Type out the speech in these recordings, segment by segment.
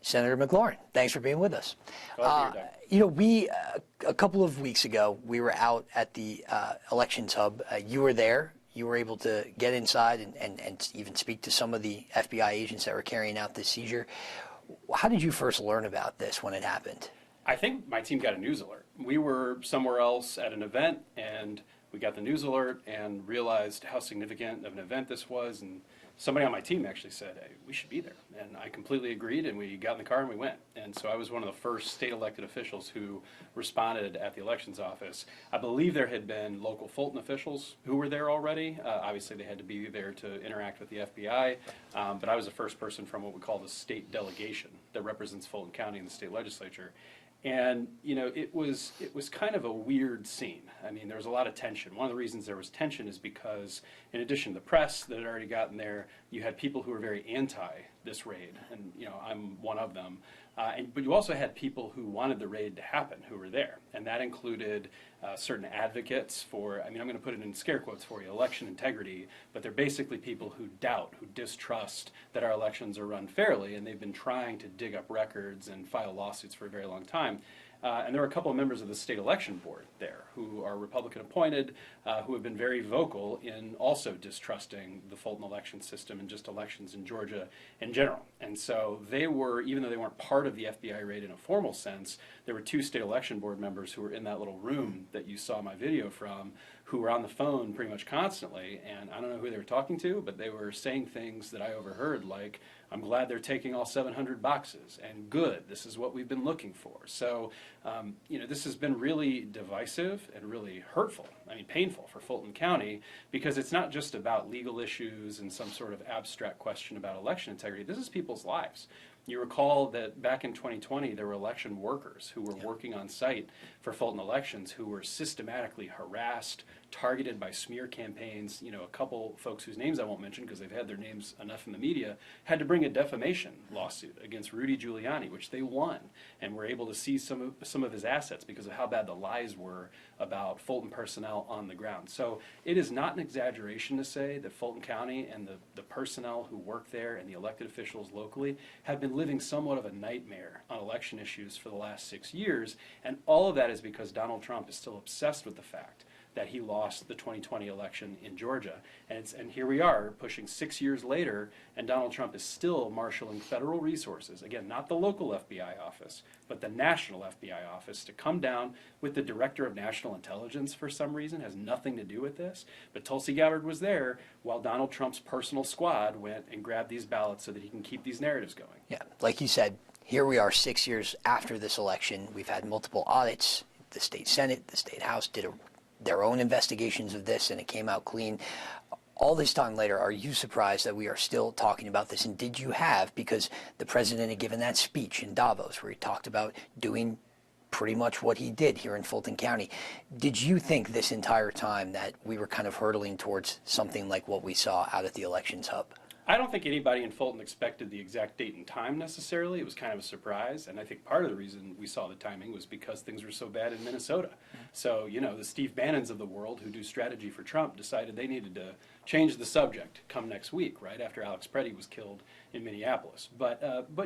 Senator McLaurin, thanks for being with us. A couple of weeks ago, we were out at the Elections Hub. You were there. You were able to get inside and even speak to some of the FBI agents that were carrying out this seizure. How did you first learn about this when it happened? I think my team got a news alert. We were somewhere else at an event, and we got the news alert and realized how significant of an event this was. And somebody on my team actually said, hey, we should be there. And I completely agreed, and we got in the car and we went. And so I was one of the first state elected officials who responded at the elections office. I believe there had been local Fulton officials who were there already. Obviously, they had to be there to interact with the FBI. But I was the first person from what we call the state delegation that represents Fulton County in the state legislature. And, it was kind of a weird scene. I mean, there was a lot of tension. One of the reasons there was tension is because, in addition to the press that had already gotten there, you had people who were very anti this raid, and, I'm one of them. But you also had people who wanted the raid to happen who were there, and that included certain advocates for, I'm going to put it in scare quotes for you, election integrity, but they're basically people who doubt, who distrust that our elections are run fairly, and they've been trying to dig up records and file lawsuits for a very long time. And there were a couple of members of the state election board there who are Republican appointed, who have been very vocal in also distrusting the Fulton election system and just elections in Georgia in general. And so they were, even though they weren't part of the FBI raid in a formal sense, there were two state election board members who were in that little room that you saw my video from, who were on the phone pretty much constantly. And I don't know who they were talking to, but they were saying things that I overheard, like, I'm glad they're taking all 700 boxes, and good, this is what we've been looking for. So, this has been really divisive and really hurtful, painful for Fulton County, because it's not just about legal issues and some sort of abstract question about election integrity. This is people's lives. You recall that back in 2020, there were election workers who were working on site for Fulton elections who were systematically harassed, targeted by smear campaigns. A couple folks whose names I won't mention because they've had their names enough in the media had to bring a defamation lawsuit against Rudy Giuliani, which they won, and were able to seize some of his assets because of how bad the lies were about Fulton personnel on the ground. So it is not an exaggeration to say that Fulton County and the personnel who work there and the elected officials locally have been living somewhat of a nightmare on election issues for the last 6 years, and all of that is because Donald Trump is still obsessed with the fact that he lost the 2020 election in Georgia. And here we are, pushing 6 years later, and Donald Trump is still marshaling federal resources, again, not the local FBI office, but the national FBI office, to come down with the director of national intelligence for some reason, has nothing to do with this. But Tulsi Gabbard was there while Donald Trump's personal squad went and grabbed these ballots so that he can keep these narratives going. Yeah, like you said, here we are 6 years after this election. We've had multiple audits. The state Senate, the state House did their own investigations of this, and it came out clean. All this time later, are you surprised that we are still talking about this? And did you have, because the president had given that speech in Davos where he talked about doing pretty much what he did here in Fulton County, did you think this entire time that we were kind of hurtling towards something like what we saw out at the Elections Hub? I don't think anybody in Fulton expected the exact date and time necessarily. It was kind of a surprise, and I think part of the reason we saw the timing was because things were so bad in Minnesota. So, the Steve Bannons of the world who do strategy for Trump decided they needed to change the subject come next week, right after Alex Preddy was killed in Minneapolis. But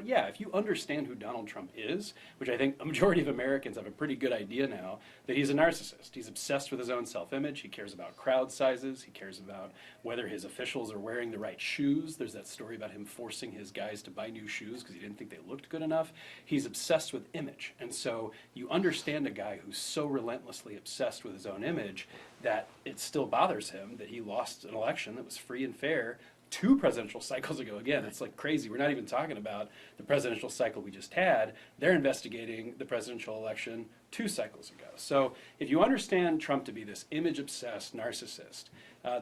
yeah, if you understand who Donald Trump is, which I think a majority of Americans have a pretty good idea now, that he's a narcissist. He's obsessed with his own self-image. He cares about crowd sizes. He cares about whether his officials are wearing the right shoes. There's that story about him forcing his guys to buy new shoes because he didn't think they looked good enough. He's obsessed with image. And so you understand a guy who's so relentlessly obsessed with his own image that it still bothers him that he lost an election that was free and fair 2 presidential cycles ago. Again, it's like crazy. We're not even talking about the presidential cycle we just had. They're investigating the presidential election 2 cycles ago. So if you understand Trump to be this image-obsessed narcissist,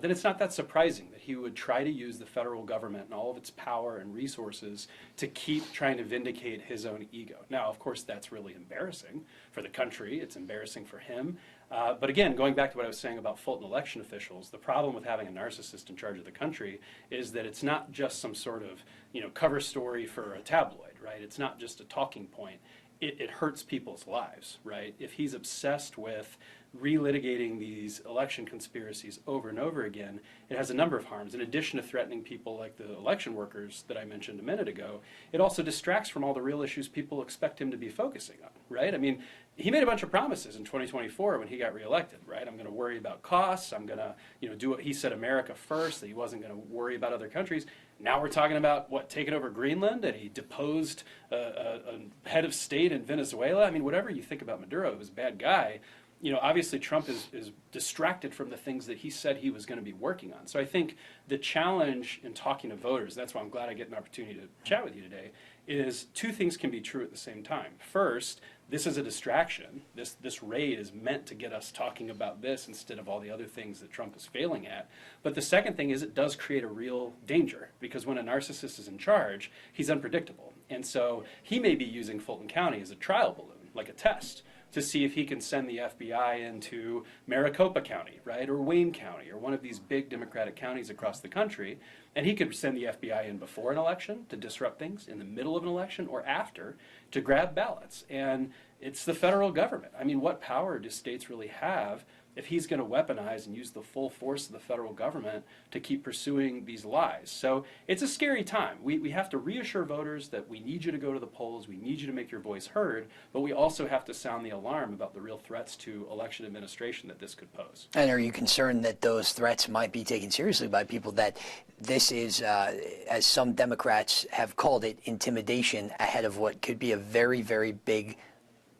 then it's not that surprising that he would try to use the federal government and all of its power and resources to keep trying to vindicate his own ego. Now, of course, that's really embarrassing for the country. It's embarrassing for him. But again, going back to what I was saying about Fulton election officials, the problem with having a narcissist in charge of the country is that it's not just some sort of cover story for a tabloid, right? It's not just a talking point. it hurts people's lives, right? If he's obsessed with relitigating these election conspiracies over and over again, it has a number of harms. In addition to threatening people like the election workers that I mentioned a minute ago, it also distracts from all the real issues people expect him to be focusing on, right? I mean, he made a bunch of promises in 2024 when he got reelected, right? I'm going to worry about costs. I'm going to, do what he said, America first, that he wasn't going to worry about other countries. Now we're talking about, taking over Greenland, and he deposed a head of state in Venezuela. I mean, whatever you think about Maduro, he was a bad guy. Obviously Trump is distracted from the things that he said he was going to be working on. So I think the challenge in talking to voters, that's why I'm glad I get an opportunity to chat with you today, is two things can be true at the same time. First, this is a distraction. This raid is meant to get us talking about this instead of all the other things that Trump is failing at. But the second thing is it does create a real danger, because when a narcissist is in charge, he's unpredictable. And so he may be using Fulton County as a trial balloon, like a test, to see if he can send the FBI into Maricopa County, right, or Wayne County, or one of these big Democratic counties across the country. And he could send the FBI in before an election to disrupt things, in the middle of an election, or after to grab ballots. And it's the federal government. I mean, what power do states really have if he's going to weaponize and use the full force of the federal government to keep pursuing these lies? So it's a scary time. We have to reassure voters that we need you to go to the polls, we need you to make your voice heard, but we also have to sound the alarm about the real threats to election administration that this could pose. And are you concerned that those threats might be taken seriously by people, that this is, as some Democrats have called it, intimidation ahead of what could be a very, very big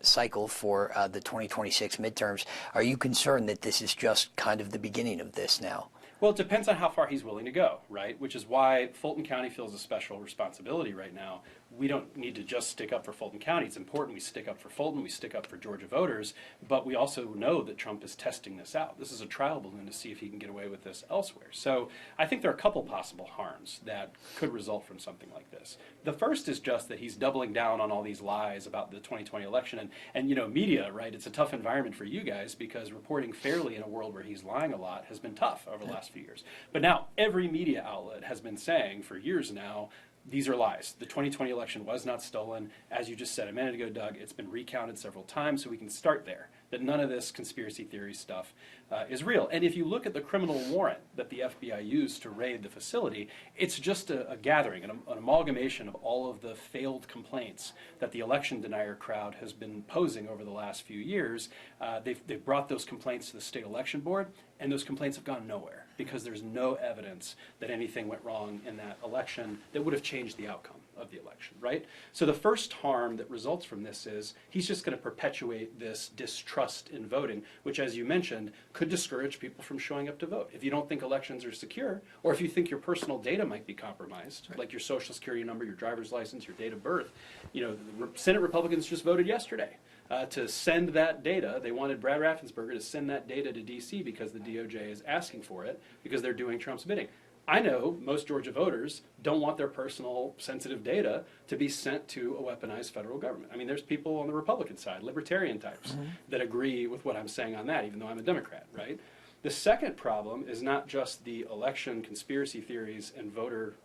cycle for the 2026 midterms? Are you concerned that this is just kind of the beginning of this now? Well, it depends on how far he's willing to go, right? Which is why Fulton County feels a special responsibility right now. We don't need to just stick up for Fulton County. It's important we stick up for Fulton, we stick up for Georgia voters, but we also know that Trump is testing this out. This is a trial balloon to see if he can get away with this elsewhere. So I think there are a couple possible harms that could result from something like this. The first is just that he's doubling down on all these lies about the 2020 election. And media, right, it's a tough environment for you guys, because reporting fairly in a world where he's lying a lot has been tough over the last few years. But now every media outlet has been saying for years now, these are lies. The 2020 election was not stolen. As you just said a minute ago, Doug, it's been recounted several times, so we can start there, that none of this conspiracy theory stuff is real. And if you look at the criminal warrant that the FBI used to raid the facility, it's just a gathering, an amalgamation of all of the failed complaints that the election denier crowd has been posing over the last few years. They've brought those complaints to the state election board, and those complaints have gone nowhere, because there's no evidence that anything went wrong in that election that would have changed the outcome of the election, right? So the first harm that results from this is he's just going to perpetuate this distrust in voting, which, as you mentioned, could discourage people from showing up to vote. If you don't think elections are secure, or if you think your personal data might be compromised, right, like your social security number, your driver's license, your date of birth. The Senate Republicans just voted yesterday to send that data. They wanted Brad Raffensperger to send that data to D.C. because the DOJ is asking for it, because they're doing Trump's bidding. I know most Georgia voters don't want their personal sensitive data to be sent to a weaponized federal government. I mean, there's people on the Republican side, libertarian types, that agree with what I'm saying on that, even though I'm a Democrat, right? The second problem is not just the election conspiracy theories and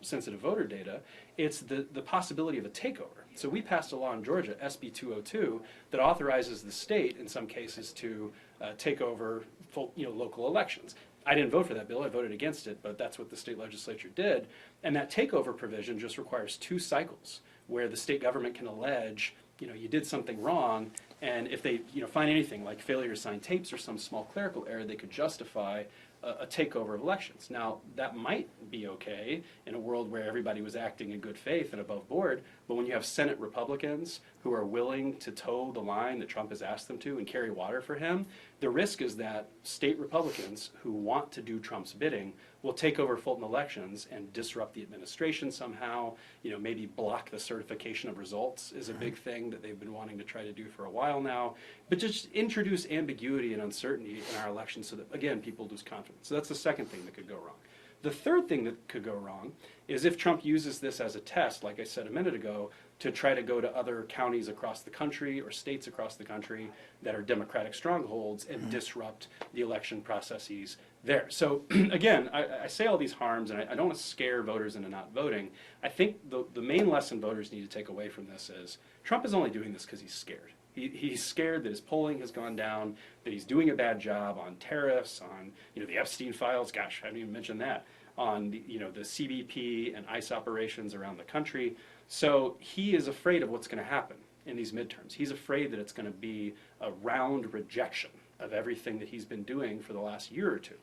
sensitive voter data, it's the possibility of a takeover. So we passed a law in Georgia, SB 202, that authorizes the state, in some cases, to take over local elections. I didn't vote for that bill, I voted against it, but that's what the state legislature did. And that takeover provision just requires 2 cycles where the state government can allege, you did something wrong, and if they find anything like failure to sign tapes or some small clerical error, they could justify a takeover of elections. Now, that might be okay in a world where everybody was acting in good faith and above board, but when you have Senate Republicans who are willing to toe the line that Trump has asked them to and carry water for him, the risk is that state Republicans who want to do Trump's bidding will take over Fulton elections and disrupt the administration somehow, maybe block the certification of results is a big thing that they've been wanting to try to do for a while now, but just introduce ambiguity and uncertainty in our elections so that, again, people lose confidence. So that's the second thing that could go wrong. The third thing that could go wrong is if Trump uses this as a test, like I said a minute ago, to try to go to other counties across the country or states across the country that are Democratic strongholds and disrupt the election processes there. So again, I say all these harms, and I don't want to scare voters into not voting. I think the main lesson voters need to take away from this is Trump is only doing this because he's scared. He's scared that his polling has gone down, that he's doing a bad job on tariffs, on the Epstein files. Gosh, I didn't even mention that. On the CBP and ICE operations around the country. So he is afraid of what's going to happen in these midterms. He's afraid that it's going to be a round rejection of everything that he's been doing for the last year or two.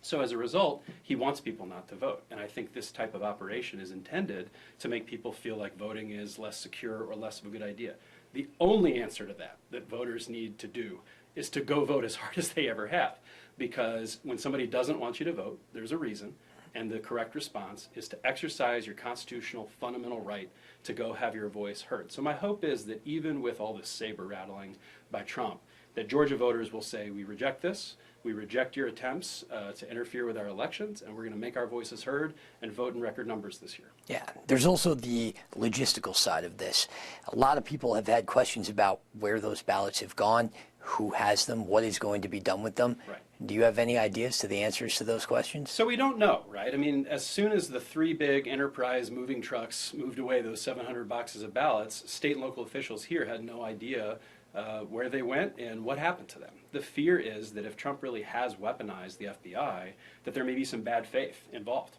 So as a result, he wants people not to vote. And I think this type of operation is intended to make people feel like voting is less secure or less of a good idea. The only answer to that voters need to do is to go vote as hard as they ever have. Because when somebody doesn't want you to vote, there's a reason. And the correct response is to exercise your constitutional fundamental right to go have your voice heard. So my hope is that even with all this saber rattling by Trump, that Georgia voters will say, we reject this, we reject your attempts to interfere with our elections, and we're going to make our voices heard and vote in record numbers this year. Yeah, there's also the logistical side of this. A lot of people have had questions about where those ballots have gone, who has them, what is going to be done with them. Right. Do you have any ideas to the answers to those questions? So we don't know, right? I mean, as soon as the 3 big enterprise moving trucks moved away those 700 boxes of ballots, state and local officials here had no idea where they went and what happened to them. The fear is that if Trump really has weaponized the FBI, that there may be some bad faith involved.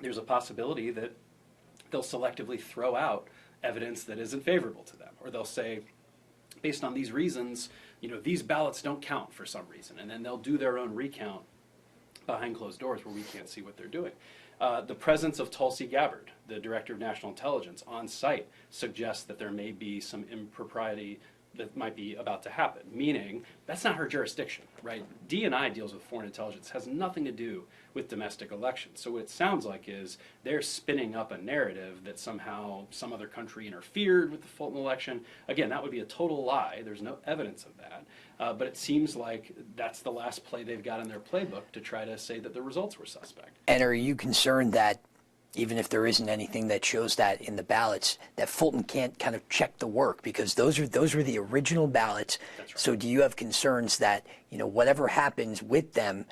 There's a possibility that they'll selectively throw out evidence that isn't favorable to them, or they'll say, based on these reasons, these ballots don't count for some reason, and then they'll do their own recount behind closed doors where we can't see what they're doing. The presence of Tulsi Gabbard, the Director of National Intelligence, on site suggests that there may be some impropriety that might be about to happen, meaning that's not her jurisdiction, right? D&I deals with foreign intelligence, has nothing to do with domestic elections. So what it sounds like is they're spinning up a narrative that somehow some other country interfered with the Fulton election. Again, that would be a total lie. There's no evidence of that. But it seems like that's the last play they've got in their playbook to try to say that the results were suspect. And are you concerned that even if there isn't anything that shows that in the ballots, that Fulton can't kind of check the work, because those were the original ballots? That's right. So do you have concerns that whatever happens with them,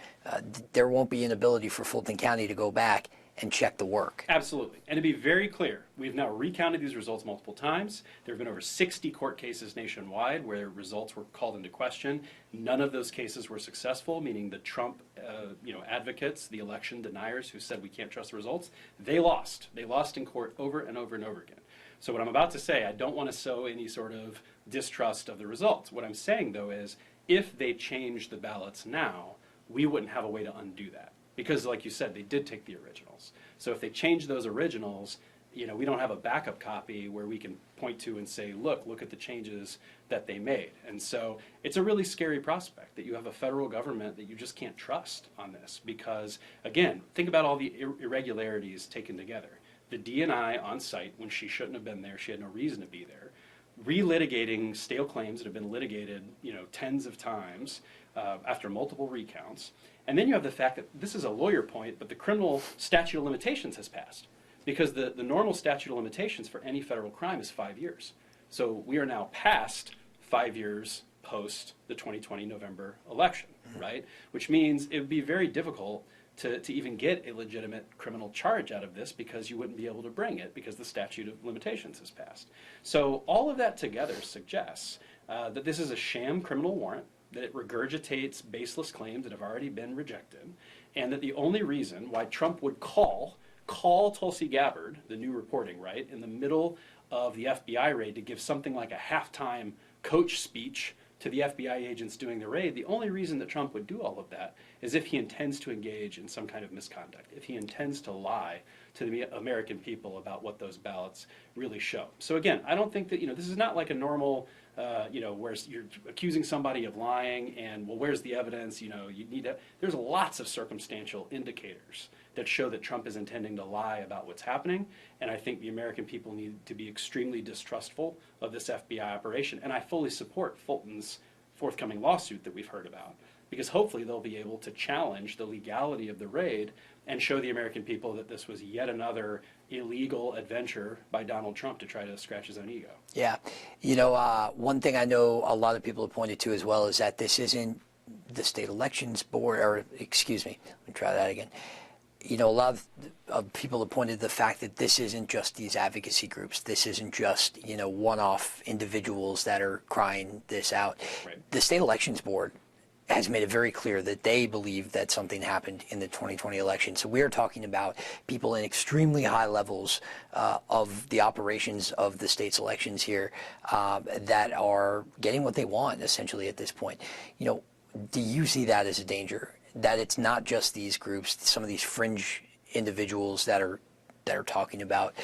there won't be an ability for Fulton County to go back and check the work? Absolutely. And to be very clear, we've now recounted these results multiple times. There have been over 60 court cases nationwide where results were called into question. None of those cases were successful, meaning the Trump advocates, the election deniers who said we can't trust the results, they lost. They lost in court over and over and over again. So what I'm about to say, I don't want to sow any sort of distrust of the results. What I'm saying, though, is if they change the ballots now, we wouldn't have a way to undo that. Because, like you said, they did take the originals. So if they change those originals, we don't have a backup copy where we can point to and say, look at the changes that they made. And so it's a really scary prospect that you have a federal government that you just can't trust on this. Because, again, think about all the irregularities taken together. The D&I on site, when she shouldn't have been there, she had no reason to be there, relitigating stale claims that have been litigated, tens of times after multiple recounts. And then you have the fact that this is a lawyer point, but the criminal statute of limitations has passed. Because the normal statute of limitations for any federal crime is 5 years. So we are now past 5 years post the 2020 November election, right? Which means it would be very difficult to even get a legitimate criminal charge out of this, because you wouldn't be able to bring it because the statute of limitations has passed. So all of that together suggests that this is a sham criminal warrant, that it regurgitates baseless claims that have already been rejected, and that the only reason why Trump would call Tulsi Gabbard, the new reporting, right, in the middle of the FBI raid to give something like a halftime coach speech to the FBI agents doing the raid, the only reason that Trump would do all of that is if he intends to engage in some kind of misconduct, if he intends to lie to the American people about what those ballots really show. So again, I don't think that, this is not like a normal, where you're accusing somebody of lying and, well, where's the evidence? You need to, there's lots of circumstantial indicators that show that Trump is intending to lie about what's happening. And I think the American people need to be extremely distrustful of this FBI operation. And I fully support Fulton's forthcoming lawsuit that we've heard about. because hopefully they'll be able to challenge the legality of the raid and show the American people that this was yet another illegal adventure by Donald Trump to try to scratch his own ego. Yeah. One thing I know a lot of people have pointed to as well is that this isn't the state elections board, or excuse me, let me try that again. A lot of people have pointed to the fact that this isn't just these advocacy groups. This isn't just, one-off individuals that are crying this out. Right. The state elections board has made it very clear that they believe that something happened in the 2020 election. So we are talking about people in extremely high levels of the operations of the state's elections here that are getting what they want, essentially, at this point. Do you see that as a danger? That it's not just these groups, some of these fringe individuals that are talking about,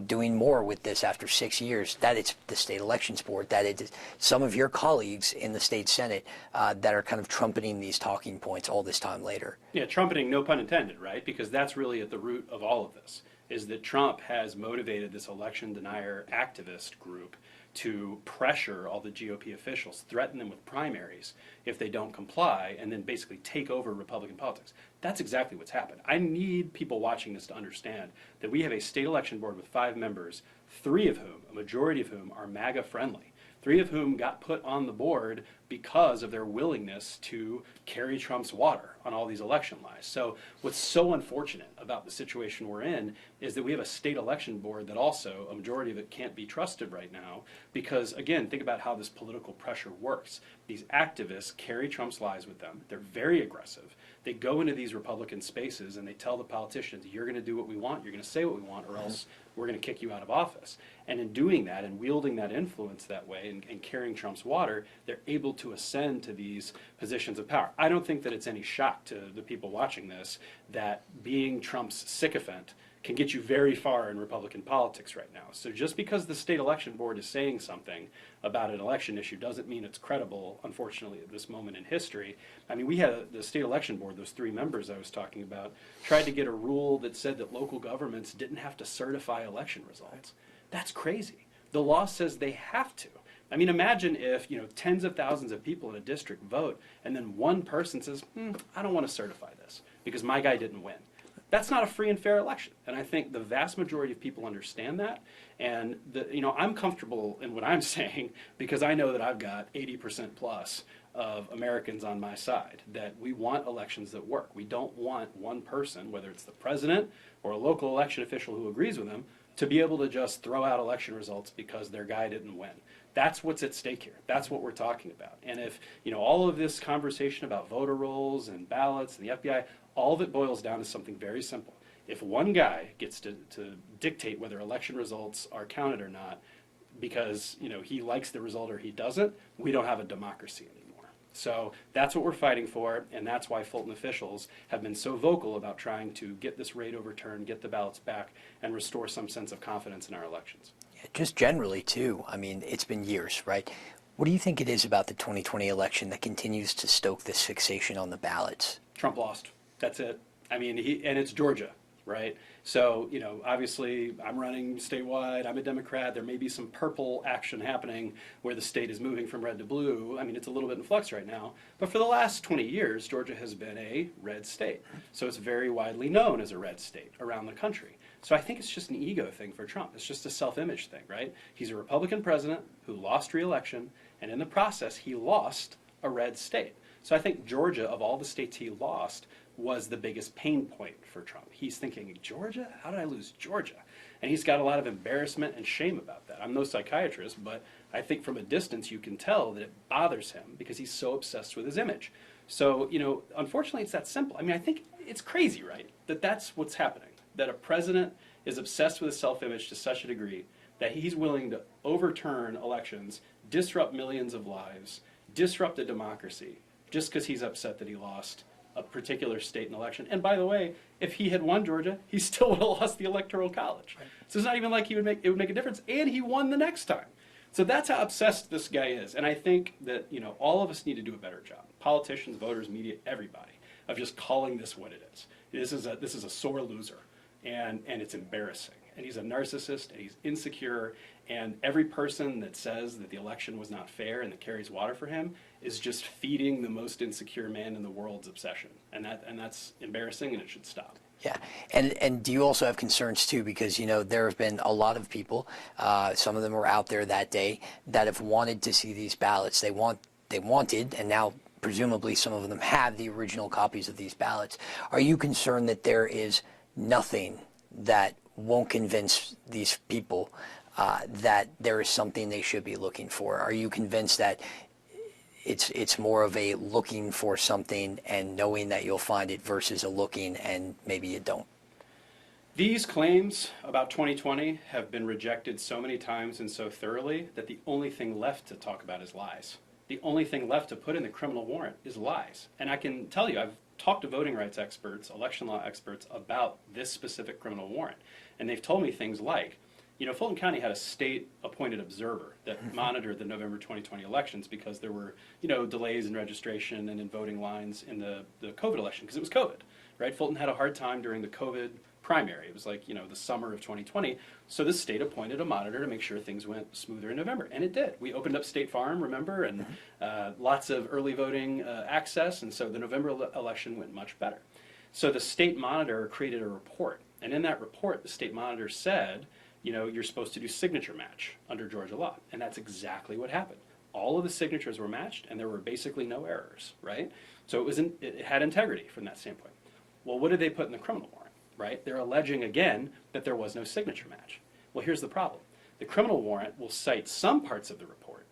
doing more with this after 6 years, that it's the state elections board, that it's some of your colleagues in the state Senate that are kind of trumpeting these talking points all this time later? Yeah, trumpeting, no pun intended, right? Because that's really at the root of all of this, is that Trump has motivated this election denier activist group to pressure all the GOP officials, threaten them with primaries if they don't comply, and then basically take over Republican politics. That's exactly what's happened. I need people watching this to understand that we have a state election board with 5 members, 3 of whom, a majority of whom, are MAGA friendly. 3 of whom got put on the board because of their willingness to carry Trump's water on all these election lies. So what's so unfortunate about the situation we're in is that we have a state election board that also, a majority of it, can't be trusted right now because, again, think about how this political pressure works. These activists carry Trump's lies with them. They're very aggressive. They go into these Republican spaces and they tell the politicians, you're going to do what we want, you're going to say what we want, or else we're going to kick you out of office. And in doing that and wielding that influence that way and carrying Trump's water, they're able to ascend to these positions of power. I don't think that it's any shock to the people watching this that being Trump's sycophant can get you very far in Republican politics right now. So just because the state election board is saying something about an election issue doesn't mean it's credible, unfortunately, at this moment in history. I mean, we had the state election board, those 3 members I was talking about, tried to get a rule that said that local governments didn't have to certify election results. That's crazy. The law says they have to. I mean, imagine if, tens of thousands of people in a district vote and then one person says, I don't want to certify this because my guy didn't win. That's not a free and fair election. And I think the vast majority of people understand that. And, I'm comfortable in what I'm saying because I know that I've got 80% plus of Americans on my side, that we want elections that work. We don't want one person, whether it's the president or a local election official who agrees with them, to be able to just throw out election results because their guy didn't win. That's what's at stake here. That's what we're talking about. And if, all of this conversation about voter rolls and ballots and the FBI, all of it boils down to something very simple. If one guy gets to dictate whether election results are counted or not because, he likes the result or he doesn't, we don't have a democracy anymore. So that's what we're fighting for, and that's why Fulton officials have been so vocal about trying to get this raid overturned, get the ballots back, and restore some sense of confidence in our elections. Yeah, just generally, too. I mean, it's been years, right? What do you think it is about the 2020 election that continues to stoke this fixation on the ballots? Trump lost. That's it. I mean, and it's Georgia, right? So, obviously I'm running statewide, I'm a Democrat, there may be some purple action happening where the state is moving from red to blue. I mean, it's a little bit in flux right now. But for the last 20 years, Georgia has been a red state. So it's very widely known as a red state around the country. So I think it's just an ego thing for Trump. It's just a self-image thing, right? He's a Republican president who lost re-election, and in the process, he lost a red state. So I think Georgia, of all the states he lost, was the biggest pain point for Trump. He's thinking, Georgia? How did I lose Georgia? And he's got a lot of embarrassment and shame about that. I'm no psychiatrist, but I think from a distance you can tell that it bothers him because he's so obsessed with his image. So, unfortunately it's that simple. I mean, I think it's crazy, right? That's what's happening. That a president is obsessed with his self-image to such a degree that he's willing to overturn elections, disrupt millions of lives, disrupt a democracy, just because he's upset that he lost a particular state in election. And by the way, if he had won Georgia, he still would have lost the Electoral College. Right. So it's not even like it would make a difference, and he won the next time. So that's how obsessed this guy is. And I think that, all of us need to do a better job. Politicians, voters, media, everybody, of just calling this what it is. This is a sore loser, and it's embarrassing. and he's a narcissist, and he's insecure, and every person that says that the election was not fair and that carries water for him is just feeding the most insecure man in the world's obsession, and that's embarrassing, and it should stop. Yeah, and do you also have concerns too? Because there have been a lot of people, some of them were out there that day, that have wanted to see these ballots. They wanted, and now presumably some of them have the original copies of these ballots. Are you concerned that there is nothing that won't convince these people that there is something they should be looking for? Are you convinced that it's more of a looking for something and knowing that you'll find it versus a looking and maybe you don't? These claims about 2020 have been rejected so many times and so thoroughly that the only thing left to talk about is lies. The only thing left to put in the criminal warrant is lies. And I can tell you, I've talked to voting rights experts, election law experts about this specific criminal warrant. And they've told me things like, Fulton County had a state-appointed observer that monitored the November 2020 elections because there were, delays in registration and in voting lines in the COVID election, because it was COVID, right? Fulton had a hard time during the COVID primary. It was like, the summer of 2020. So the state appointed a monitor to make sure things went smoother in November. And it did. We opened up State Farm, remember, and lots of early voting access. And so the November election went much better. So the state monitor created a report. And in that report, the state monitor said, you're supposed to do signature match under Georgia law. And that's exactly what happened. All of the signatures were matched, and there were basically no errors, right? So it had integrity from that standpoint. Well, what did they put in the criminal warrant, right? They're alleging, again, that there was no signature match. Well, here's the problem. The criminal warrant will cite some parts of the report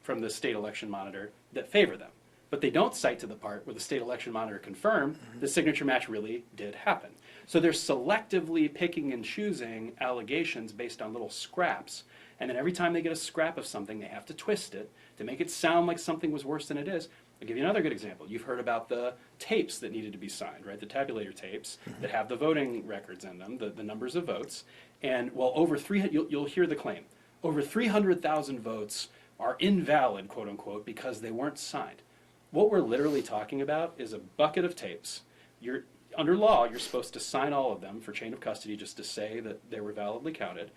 from the state election monitor that favor them. But they don't cite to the part where the state election monitor confirmed the signature match really did happen. So they're selectively picking and choosing allegations based on little scraps. And then every time they get a scrap of something, they have to twist it to make it sound like something was worse than it is. I'll give you another good example. You've heard about the tapes that needed to be signed, right? The tabulator tapes that have the voting records in them, the numbers of votes. And well, over 300, you'll hear the claim, over 300,000 votes are invalid, quote unquote, because they weren't signed. What we're literally talking about is a bucket of tapes. Under law, you're supposed to sign all of them for chain of custody just to say that they were validly counted.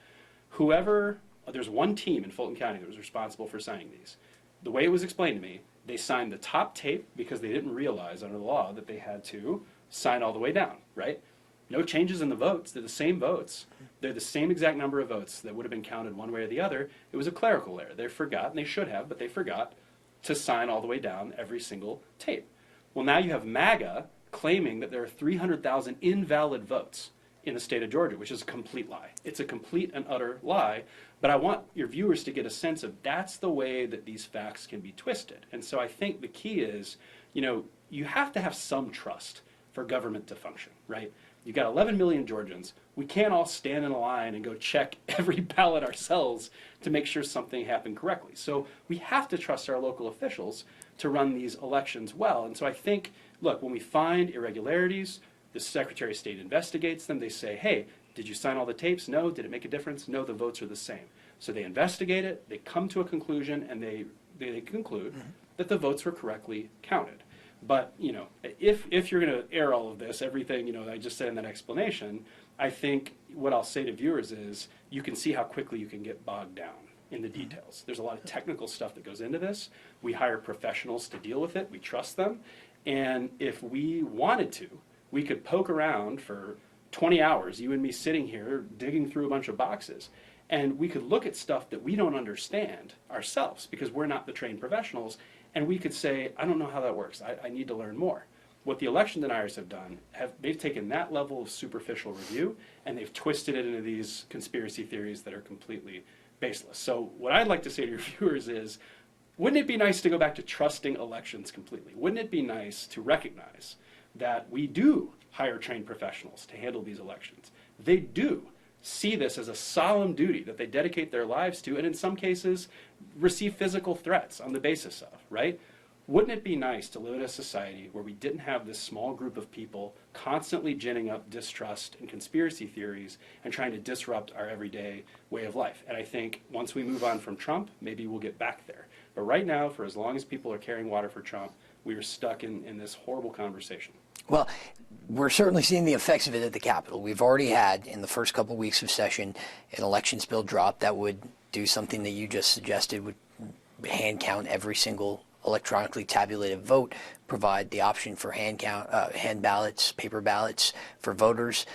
There's one team in Fulton County that was responsible for signing these. The way it was explained to me, they signed the top tape because they didn't realize under the law that they had to sign all the way down, right? No changes in the votes. They're the same votes. They're the same exact number of votes that would have been counted one way or the other. It was a clerical error. They forgot, and they should have, but they forgot to sign all the way down every single tape. Well, now you have MAGA claiming that there are 300,000 invalid votes in the state of Georgia, which is a complete lie. It's a complete and utter lie, but I want your viewers to get a sense of that's the way that these facts can be twisted. And so I think the key is, you have to have some trust for government to function, right? You've got 11 million Georgians. We can't all stand in a line and go check every ballot ourselves to make sure something happened correctly. So we have to trust our local officials to run these elections well. And so I think, look, when we find irregularities, the Secretary of State investigates them. They say, hey, did you sign all the tapes? No. Did it make a difference? No, the votes are the same. So they investigate it, they come to a conclusion, and they conclude that the votes were correctly counted. But, if you're going to air all of this, everything, I just said in that explanation, I think what I'll say to viewers is you can see how quickly you can get bogged down in the details. There's a lot of technical stuff that goes into this. We hire professionals to deal with it. We trust them. And if we wanted to, we could poke around for 20 hours, you and me sitting here digging through a bunch of boxes. And we could look at stuff that we don't understand ourselves because we're not the trained professionals. And we could say, I don't know how that works. I need to learn more. What the election deniers have done, they've taken that level of superficial review and they've twisted it into these conspiracy theories that are completely baseless. So what I'd like to say to your viewers is, wouldn't it be nice to go back to trusting elections completely? Wouldn't it be nice to recognize that we do hire trained professionals to handle these elections? They do see this as a solemn duty that they dedicate their lives to, and in some cases receive physical threats on the basis of, right? Wouldn't it be nice to live in a society where we didn't have this small group of people constantly ginning up distrust and conspiracy theories and trying to disrupt our everyday way of life? And I think once we move on from Trump, maybe we'll get back there. But right now, for as long as people are carrying water for Trump, we are stuck in this horrible conversation. Well, we're certainly seeing the effects of it at the Capitol. We've already had, in the first couple weeks of session, an elections bill drop that would do something that you just suggested, would hand count every single electronically tabulated vote, provide the option for hand ballots, paper ballots for voters.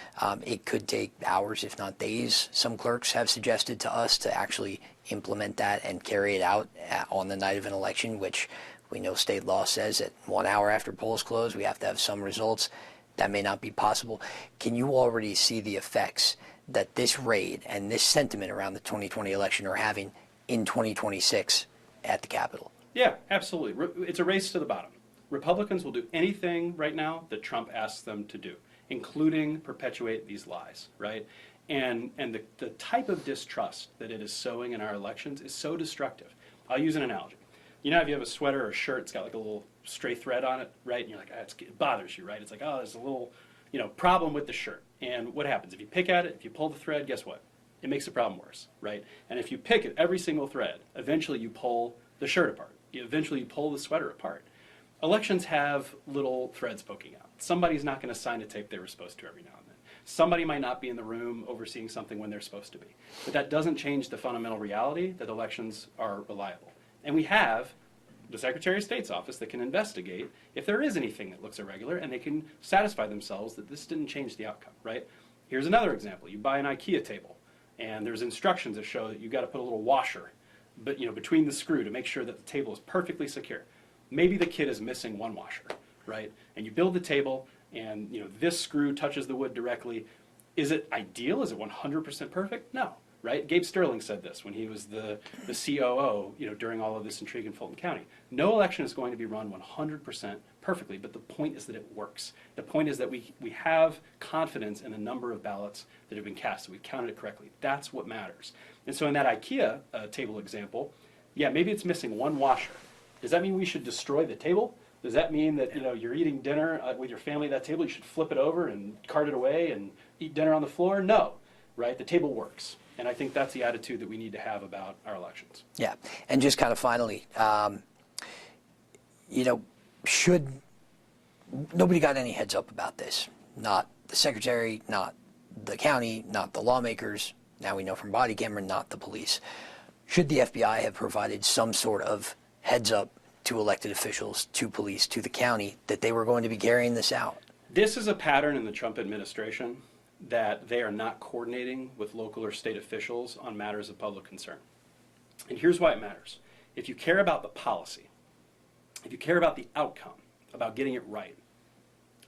It could take hours, if not days. Some clerks have suggested to us to actually implement that and carry it out on the night of an election, which we know state law says that 1 hour after polls close, we have to have some results. That may not be possible. Can you already see the effects that this raid and this sentiment around the 2020 election are having in 2026 at the Capitol? Yeah, absolutely. It's a race to the bottom. Republicans will do anything right now that Trump asks them to do, including perpetuate these lies, right? And the type of distrust that it is sowing in our elections is so destructive. I'll use an analogy. You know, if you have a sweater or a shirt, it's got like a little stray thread on it, right? And you're like, it bothers you, right? It's like, oh, there's a little, problem with the shirt. And what happens? If you pick at it, if you pull the thread, guess what? It makes the problem worse, right? And if you pick at every single thread, eventually you pull the shirt apart. Eventually you pull the sweater apart. Elections have little threads poking out. Somebody's not going to sign a tape they were supposed to every now and then. Somebody might not be in the room overseeing something when they're supposed to be. But that doesn't change the fundamental reality that elections are reliable. And we have the Secretary of State's office that can investigate if there is anything that looks irregular, and they can satisfy themselves that this didn't change the outcome, right? Here's another example. You buy an IKEA table, and there's instructions that show that you've got to put a little washer between the screw to make sure that the table is perfectly secure. Maybe the kid is missing one washer, right? And you build the table, and this screw touches the wood directly. Is it ideal? Is it 100% perfect? No. Right? Gabe Sterling said this when he was the COO, during all of this intrigue in Fulton County. No election is going to be run 100% perfectly, but the point is that it works. The point is that we have confidence in the number of ballots that have been cast, that we've counted it correctly. That's what matters. And so in that IKEA table example, yeah, maybe it's missing one washer. Does that mean we should destroy the table? Does that mean that you're eating dinner with your family at that table, you should flip it over and cart it away and eat dinner on the floor? No, right? The table works. And I think that's the attitude that we need to have about our elections. Yeah. And just kind of finally, nobody got any heads up about this. Not the secretary, not the county, not the lawmakers. Now we know from body camera, not the police. Should the FBI have provided some sort of heads up to elected officials, to police, to the county, that they were going to be carrying this out? This is a pattern in the Trump administration, that they are not coordinating with local or state officials on matters of public concern. And here's why it matters. If you care about the policy, if you care about the outcome, about getting it right,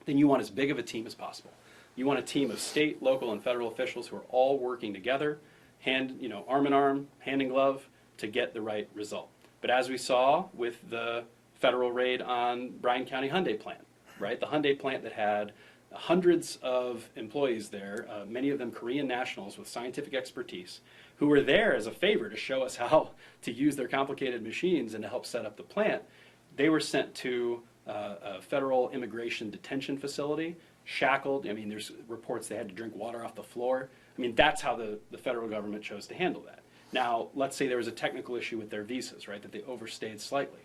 then you want as big of a team as possible. You want a team of state, local, and federal officials who are all working together, arm in arm, hand in glove, to get the right result. But as we saw with the federal raid on Bryan County Hyundai plant, right? The Hyundai plant that had hundreds of employees there, many of them Korean nationals with scientific expertise, who were there as a favor to show us how to use their complicated machines and to help set up the plant. They were sent to a federal immigration detention facility, shackled. I mean, there's reports they had to drink water off the floor. I mean, that's how the federal government chose to handle that. Now, let's say there was a technical issue with their visas, right, that they overstayed slightly.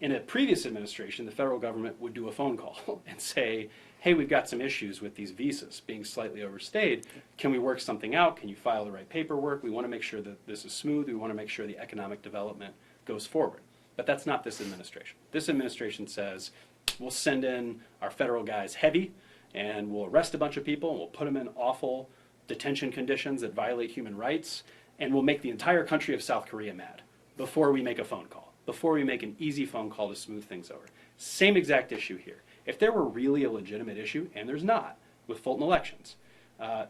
In a previous administration, the federal government would do a phone call and say, hey, we've got some issues with these visas being slightly overstayed. Can we work something out? Can you file the right paperwork? We want to make sure that this is smooth. We want to make sure the economic development goes forward. But that's not this administration. This administration says, we'll send in our federal guys heavy, and we'll arrest a bunch of people, and we'll put them in awful detention conditions that violate human rights, and we'll make the entire country of South Korea mad before we make a phone call, before we make an easy phone call to smooth things over. Same exact issue here. If there were really a legitimate issue, and there's not, with Fulton elections,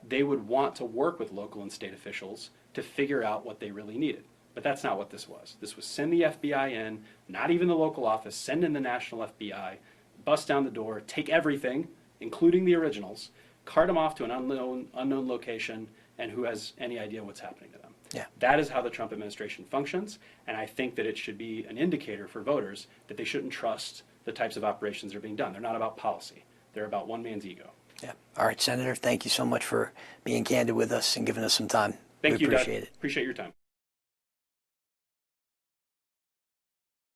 they would want to work with local and state officials to figure out what they really needed. But that's not what this was. This was send the FBI in, not even the local office, send in the national FBI, bust down the door, take everything, including the originals, cart them off to an unknown location, and who has any idea what's happening to them. Yeah. That is how the Trump administration functions, and I think that it should be an indicator for voters that they shouldn't trust the types of operations that are being done. They're not about policy. They're about one man's ego. Yeah. All right, Senator, thank you so much for being candid with us and giving us some time. Thank you, appreciate Doug. it. Appreciate your time.